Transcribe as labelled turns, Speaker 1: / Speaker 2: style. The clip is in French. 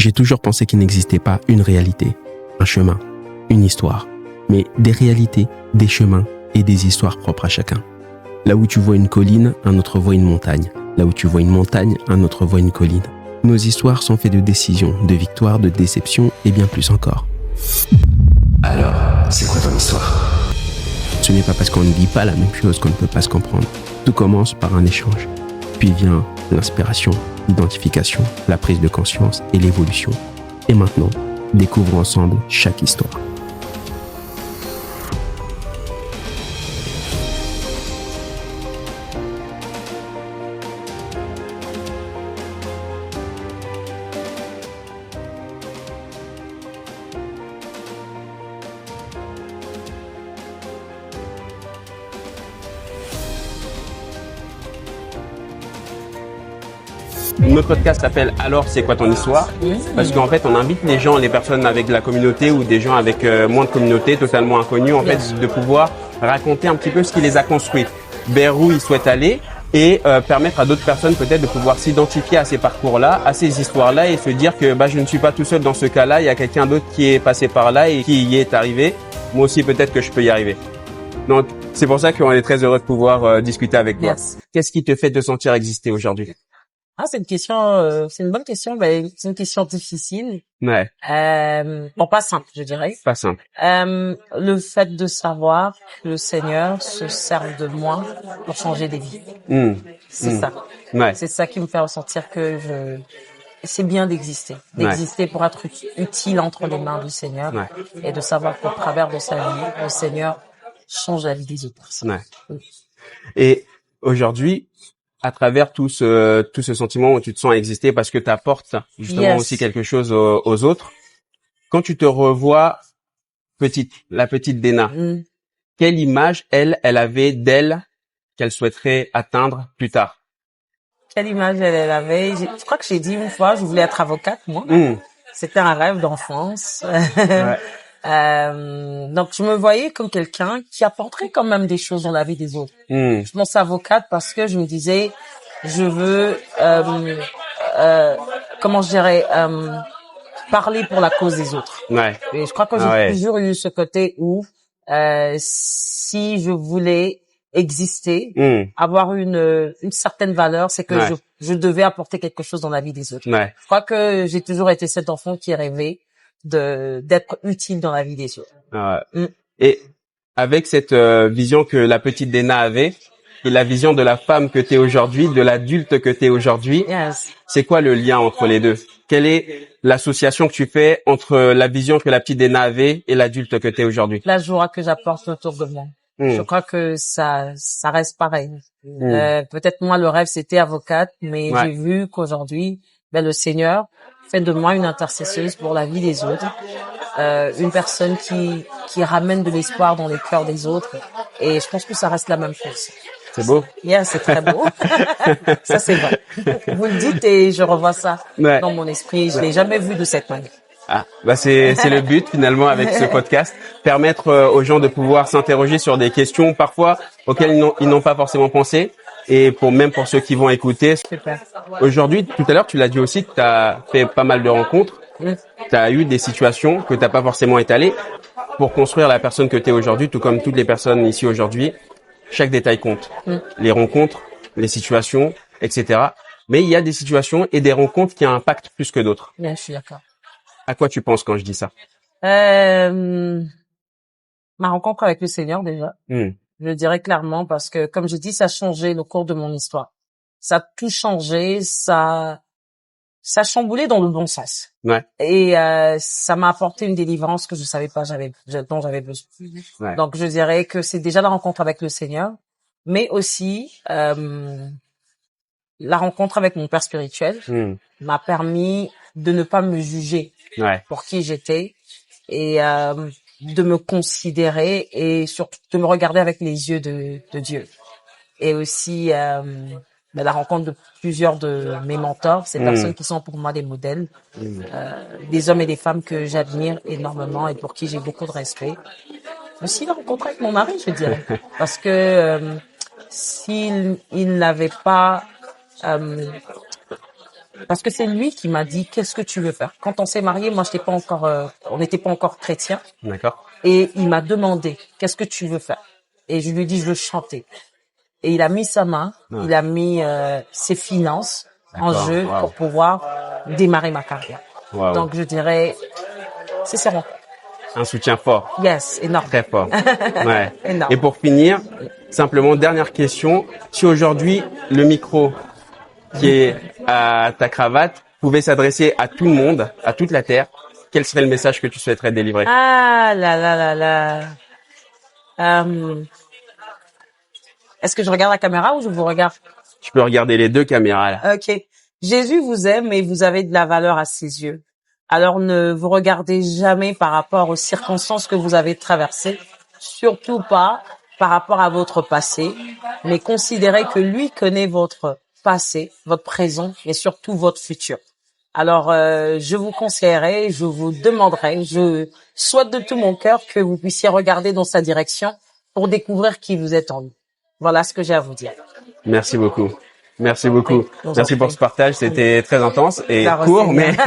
Speaker 1: J'ai toujours pensé qu'il n'existait pas une réalité, un chemin, une histoire, mais des réalités, des chemins et des histoires propres à chacun. Là où tu vois une colline, un autre voit une montagne. Là où tu vois une montagne, un autre voit une colline. Nos histoires sont faites de décisions, de victoires, de déceptions et bien plus encore.
Speaker 2: Alors, c'est quoi ton histoire?
Speaker 1: Ce n'est pas parce qu'on ne dit pas la même chose qu'on ne peut pas se comprendre. Tout commence par un échange. Puis vient l'inspiration, l'identification, la prise de conscience et l'évolution. Et maintenant, découvrons ensemble chaque histoire.
Speaker 3: Notre podcast s'appelle Alors c'est quoi ton histoire? Parce qu'en fait on invite les gens, les personnes avec de la communauté ou des gens avec moins de communauté, totalement inconnus en fait, de pouvoir raconter un petit peu ce qui les a construits, vers où ils souhaitent aller et permettre à d'autres personnes peut-être de pouvoir s'identifier à ces parcours-là, à ces histoires-là et se dire que je ne suis pas tout seul dans ce cas-là, il y a quelqu'un d'autre qui est passé par là et qui y est arrivé. Moi aussi peut-être que je peux y arriver. Donc c'est pour ça qu'on est très heureux de pouvoir discuter avec toi. Qu'est-ce qui te fait te sentir exister aujourd'hui?
Speaker 4: C'est une question, c'est une bonne question. C'est une question difficile.
Speaker 3: Ouais.
Speaker 4: Pas simple, je dirais.
Speaker 3: Pas simple.
Speaker 4: Le fait de savoir que le Seigneur se sert de moi pour changer des vies. C'est ça.
Speaker 3: Ouais.
Speaker 4: C'est ça qui me fait ressentir que c'est bien d'exister pour être utile entre les mains du Seigneur et de savoir qu'au travers de sa vie, le Seigneur change la vie des autres personnes.
Speaker 3: Ouais. Et aujourd'hui, à travers tout ce sentiment où tu te sens exister parce que tu apportes justement aussi quelque chose aux autres. Quand tu te revois la petite Déna, quelle image elle avait d'elle qu'elle souhaiterait atteindre plus tard?
Speaker 4: Quelle image elle avait? Je crois que j'ai dit une fois, je voulais être avocate, moi. C'était un rêve d'enfance. Donc je me voyais comme quelqu'un qui apporterait quand même des choses dans la vie des autres. Je pense avocate parce que je me disais je veux comment je dirais parler pour la cause des autres. Et je crois que j'ai toujours eu ce côté où si je voulais exister, avoir une certaine valeur, c'est que je devais apporter quelque chose dans la vie des autres. Je crois que j'ai toujours été cet enfant qui rêvait d'être utile dans la vie des autres.
Speaker 3: Et avec cette vision que la petite Déna avait et la vision de la femme que tu es aujourd'hui, de l'adulte que tu es aujourd'hui, c'est quoi le lien entre les deux? Quelle est l'association que tu fais entre la vision que la petite Déna avait et l'adulte que tu es aujourd'hui?
Speaker 4: La joie que j'apporte autour de moi. Je crois que ça reste pareil. Peut-être moi le rêve c'était avocate, mais j'ai vu qu'aujourd'hui le Seigneur fait de moi une intercesseuse pour la vie des autres, une personne qui ramène de l'espoir dans les cœurs des autres, et je pense que ça reste la même chose.
Speaker 3: C'est beau.
Speaker 4: C'est très beau. Ça c'est vrai. Vous le dites et je revois ça dans mon esprit. Je l'ai jamais vu de cette manière.
Speaker 3: C'est le but finalement avec ce podcast, permettre aux gens de pouvoir s'interroger sur des questions parfois auxquelles ils n'ont pas forcément pensé. Et même pour ceux qui vont écouter.
Speaker 4: Super.
Speaker 3: Aujourd'hui, tout à l'heure, tu l'as dit aussi, que tu as fait pas mal de rencontres. Tu as eu des situations que tu n'as pas forcément étalées pour construire la personne que tu es aujourd'hui, tout comme toutes les personnes ici aujourd'hui. Chaque détail compte. Les rencontres, les situations, etc. Mais il y a des situations et des rencontres qui impactent plus que d'autres.
Speaker 4: Je suis d'accord.
Speaker 3: À quoi tu penses quand je dis ça?
Speaker 4: Ma rencontre avec le Seigneur déjà. Je dirais clairement parce que, comme je dis, ça a changé le cours de mon histoire. Ça a tout changé, ça a chamboulé dans le bon sens. Et ça m'a apporté une délivrance que je savais pas dont j'avais besoin. Donc je dirais que c'est déjà la rencontre avec le Seigneur, mais aussi la rencontre avec mon père spirituel m'a permis de ne pas me juger pour qui j'étais et de me considérer et surtout de me regarder avec les yeux de Dieu. Et aussi la rencontre de plusieurs de mes mentors, ces personnes qui sont pour moi des modèles, des hommes et des femmes que j'admire énormément et pour qui j'ai beaucoup de respect. Aussi la rencontre avec mon mari, je dirais, parce que s'il n'avait pas Parce que c'est lui qui m'a dit, qu'est-ce que tu veux faire? Quand on s'est mariés, moi, j'étais pas encore, on n'était pas encore chrétiens.
Speaker 3: D'accord.
Speaker 4: Et il m'a demandé, qu'est-ce que tu veux faire? Et je lui ai dit, je veux chanter. Et il a mis sa main, il a mis ses finances en jeu pour pouvoir démarrer ma carrière. Donc, je dirais, c'est ça.
Speaker 3: Un soutien fort.
Speaker 4: Yes, énorme.
Speaker 3: Très fort. Ouais.
Speaker 4: Énorme.
Speaker 3: Et pour finir, simplement, dernière question. Si aujourd'hui, le micro qui est à ta cravate pouvait s'adresser à tout le monde, à toute la Terre, quel serait le message que tu souhaiterais délivrer?
Speaker 4: Ah là là là là. Est-ce que je regarde la caméra ou je vous regarde?
Speaker 3: Tu peux regarder les deux caméras là.
Speaker 4: Ok. Jésus vous aime et vous avez de la valeur à ses yeux. Alors ne vous regardez jamais par rapport aux circonstances que vous avez traversées, surtout pas par rapport à votre passé, mais considérez que lui connaît votre passé, votre présent et surtout votre futur. Alors je vous conseillerais, je vous demanderais, je souhaite de tout mon cœur que vous puissiez regarder dans sa direction pour découvrir qui vous êtes en lui. Voilà ce que j'ai à vous dire.
Speaker 3: Merci beaucoup. Merci beaucoup.
Speaker 4: Oui,
Speaker 3: merci pour ce partage. C'était très intense et court, mais...